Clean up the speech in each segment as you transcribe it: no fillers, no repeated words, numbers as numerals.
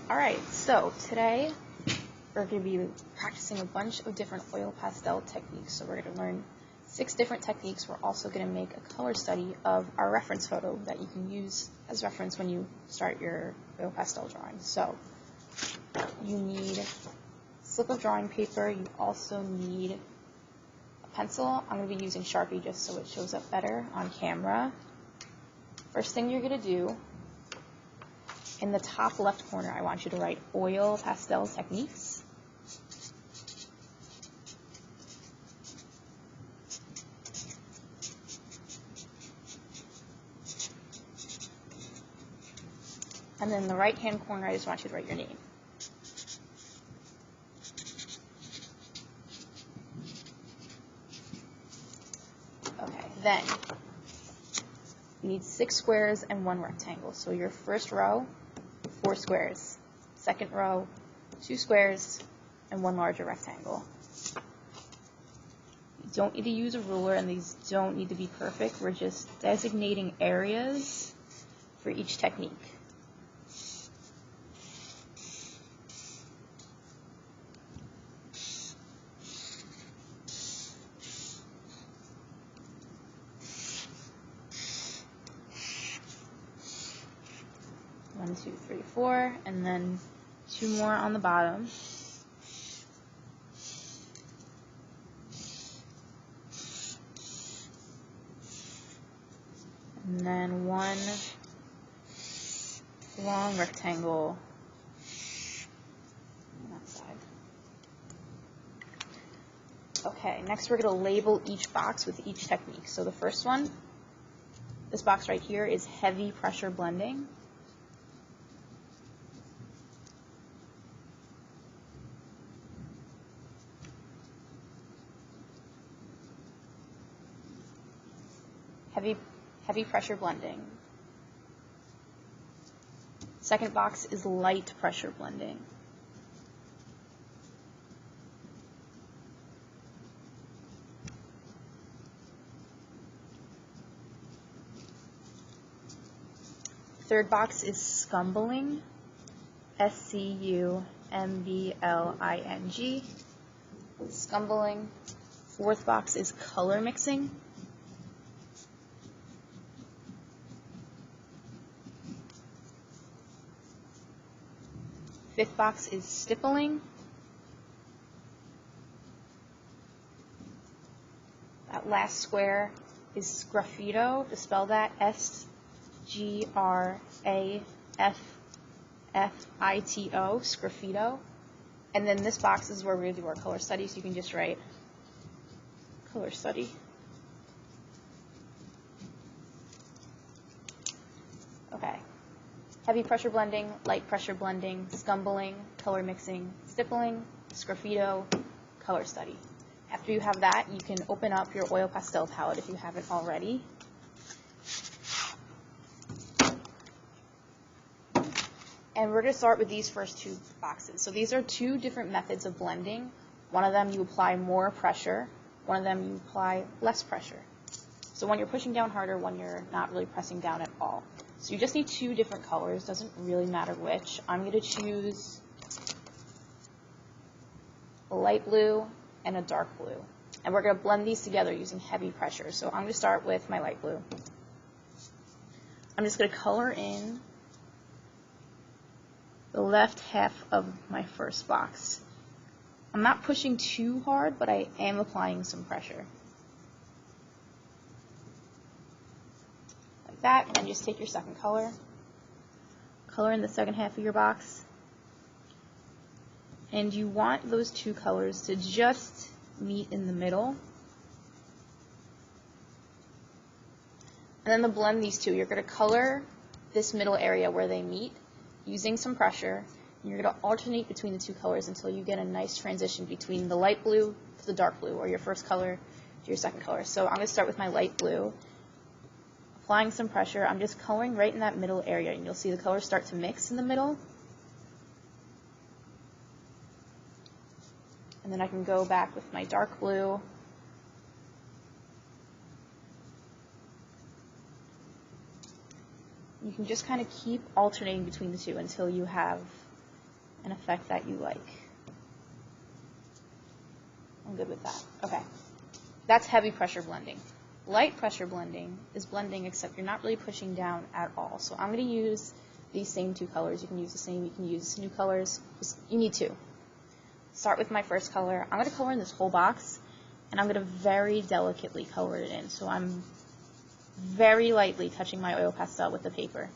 Alright, so today we're going to be practicing a bunch of different oil pastel techniques. So we're going to learn 6 different techniques. We're also going to make a color study of our reference photo that you can use as reference when you start your oil pastel drawing. So you need a slip of drawing paper. You also need a pencil. I'm going to be using Sharpie just so it shows up better on camera. First thing you're going to do, in the top left corner, I want you to write Oil Pastel Techniques. And then in the right-hand corner, I just want you to write your name. Okay, then you need 6 squares and 1 rectangle. So your first row, 4 squares. Second row, 2 squares and 1 larger rectangle. You don't need to use a ruler, and these don't need to be perfect. We're just designating areas for each technique. One, 2, 3, 4, and then 2 more on the bottom. And then 1 long rectangle on that side. Okay, next we're going to label each box with each technique. So the first one, this box right here, is heavy pressure blending. Heavy pressure blending. Second box is light pressure blending. Third box is scumbling. S-C-U-M-B-L-I-N-G. Scumbling. Fourth box is color mixing. Fifth box is stippling. That last square is sgraffito. To spell that, S-G-R-A-F-F-I-T-O, sgraffito. And then this box is where we're going to do our color study, so you can just write color study. Okay. Heavy pressure blending, light pressure blending, scumbling, color mixing, stippling, sgraffito, color study. After you have that, you can open up your oil pastel palette if you haven't already. And we're going to start with these first 2 boxes. So these are 2 different methods of blending. One of them you apply more pressure, one of them you apply less pressure. So when you're pushing down harder, when you're not really pressing down at all. So you just need 2 different colors, doesn't really matter which. I'm going to choose a light blue and a dark blue. And we're going to blend these together using heavy pressure. So I'm going to start with my light blue. I'm just going to color in the left half of my first box. I'm not pushing too hard, but I am applying some pressure. That, and just take your second color, color in the second half of your box, and you want those 2 colors to just meet in the middle. And then to blend these 2, you're going to color this middle area where they meet using some pressure, and you're going to alternate between the 2 colors until you get a nice transition between the light blue to the dark blue, or your first color to your second color. So I'm going to start with my light blue. Applying some pressure, I'm just coloring right in that middle area, and you'll see the colors start to mix in the middle. And then I can go back with my dark blue. You can just kind of keep alternating between the 2 until you have an effect that you like. I'm good with that. Okay. That's heavy pressure blending. Light pressure blending is blending except you're not really pushing down at all. So I'm going to use these same two colors. You can use the same. You can use new colors. You need two. Start with my first color. I'm going to color in this whole box, and I'm going to very delicately color it in. So I'm very lightly touching my oil pastel with the paper.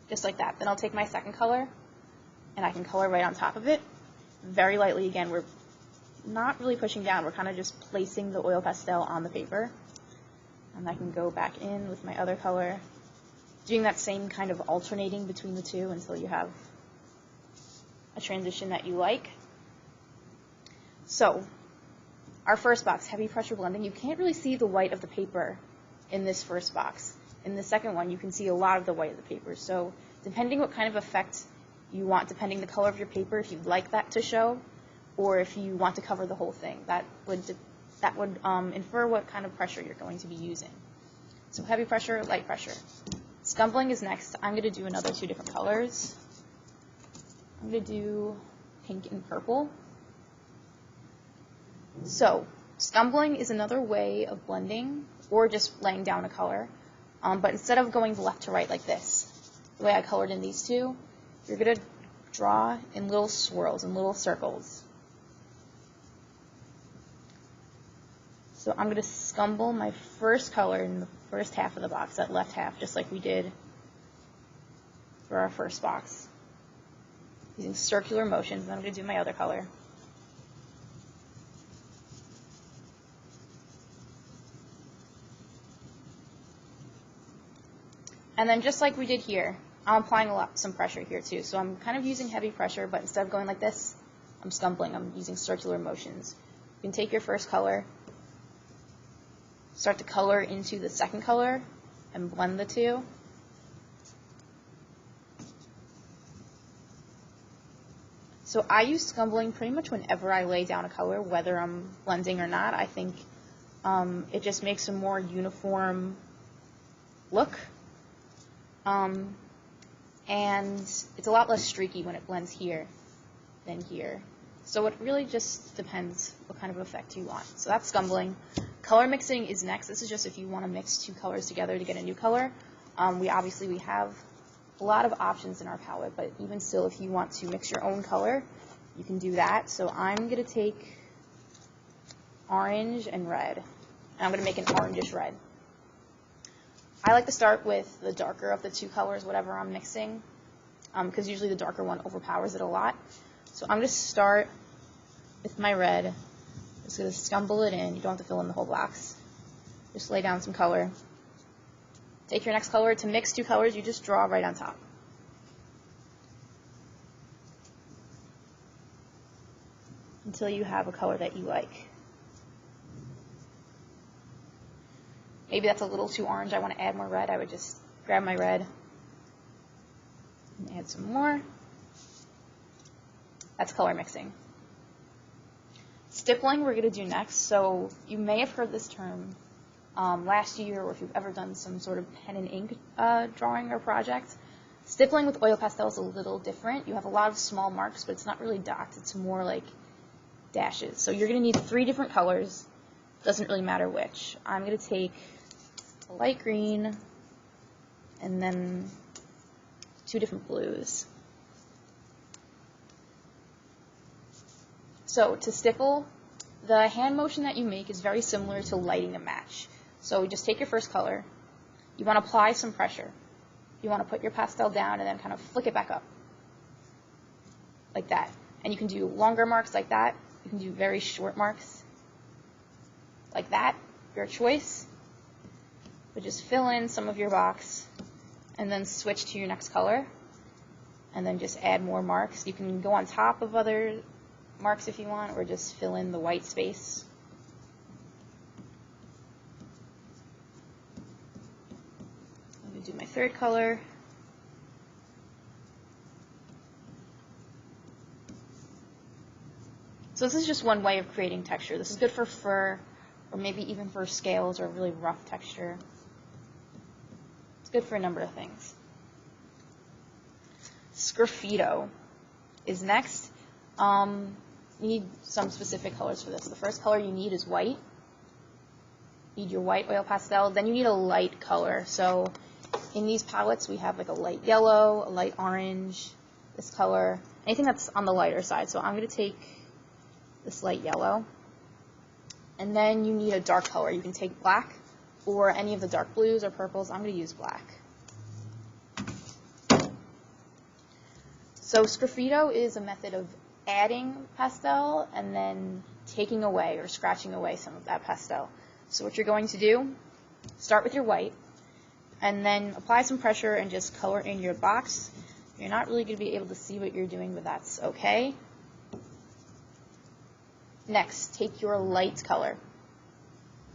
Just like that. Then I'll take my second color, and I can color right on top of it. Very lightly again. We're not really pushing down. We're kind of just placing the oil pastel on the paper. And I can go back in with my other color, doing that same kind of alternating between the two until you have a transition that you like. So, our first box, heavy pressure blending, you can't really see the white of the paper in this first box. In the second one, you can see a lot of the white of the paper. So, depending what kind of effect you want, depending the color of your paper, if you'd like that to show, or if you want to cover the whole thing, that would infer what kind of pressure you're going to be using. So heavy pressure, light pressure. Scumbling is next. I'm going to do another two different colors. I'm going to do pink and purple. So scumbling is another way of blending or just laying down a color. But instead of going left to right like this, the way I colored in these two, you're going to draw in little swirls and little circles. So I'm going to scumble my first color in the first half of the box, that left half, just like we did for our first box, using circular motions. And I'm going to do my other color. And then just like we did here, I'm applying some pressure here too. So I'm kind of using heavy pressure, but instead of going like this, I'm scumbling. I'm using circular motions. You can take your first color, start to color into the second color, and blend the two. So I use scumbling pretty much whenever I lay down a color, whether I'm blending or not. I think it just makes a more uniform look. And it's a lot less streaky when it blends here than here. So it really just depends what kind of effect you want. So that's scumbling. Color mixing is next. This is just if you want to mix two colors together to get a new color. We have a lot of options in our palette, but even still, if you want to mix your own color, you can do that. So I'm going to take orange and red, and I'm going to make an orangish red. I like to start with the darker of the two colors, whatever I'm mixing, because usually the darker one overpowers it a lot. So I'm going to start with my red. Just going to scumble it in. You don't have to fill in the whole box. Just lay down some color. Take your next color. To mix two colors, you just draw right on top. Until you have a color that you like. Maybe that's a little too orange. I want to add more red. I would just grab my red and add some more. That's color mixing. Stippling we're going to do next. So you may have heard this term last year, or if you've ever done some sort of pen and ink drawing or project. Stippling with oil pastel is a little different. You have a lot of small marks, but it's not really dots. It's more like dashes. So you're going to need 3 different colors. Doesn't really matter which. I'm going to take a light green and then 2 different blues. So to stipple, the hand motion that you make is very similar to lighting a match. So just take your first color. You want to apply some pressure. You want to put your pastel down and then kind of flick it back up. Like that. And you can do longer marks like that. You can do very short marks like that. Your choice. But just fill in some of your box and then switch to your next color. And then just add more marks. You can go on top of other marks if you want, or just fill in the white space. I'm going to do my third color. So this is just one way of creating texture. This is good for fur, or maybe even for scales or really rough texture. It's good for a number of things. Sgraffito is next. You need some specific colors for this. The first color you need is white. You need your white oil pastel. Then you need a light color. So in these palettes, we have like a light yellow, a light orange, this color, anything that's on the lighter side. So I'm going to take this light yellow. And then you need a dark color. You can take black or any of the dark blues or purples. I'm going to use black. So Sgraffito is a method of adding pastel and then taking away or scratching away some of that pastel. So what you're going to do, start with your white and then apply some pressure and just color in your box. You're not really going to be able to see what you're doing, but that's okay. Next, take your light color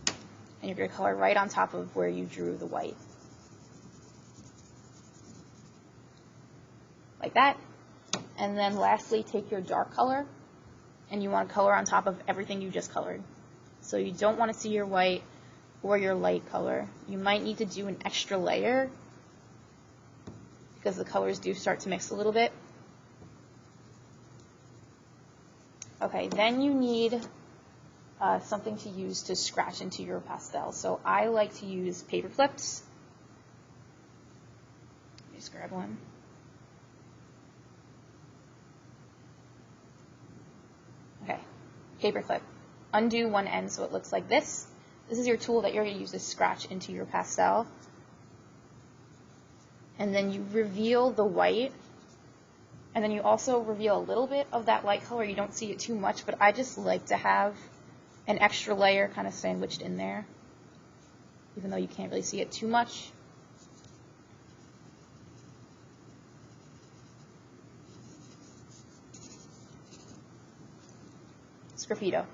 and you're going to color right on top of where you drew the white. Like that. And then lastly, take your dark color and you want to color on top of everything you just colored. So you don't want to see your white or your light color. You might need to do an extra layer because the colors do start to mix a little bit. Okay, then you need something to use to scratch into your pastel. So I like to use paper clips. Just grab one. Okay, paper clip. Undo one end so it looks like this. This is your tool that you're going to use to scratch into your pastel. And then you reveal the white. And then you also reveal a little bit of that light color. You don't see it too much, but I just like to have an extra layer kind of sandwiched in there, even though you can't really see it too much. Sgraffito.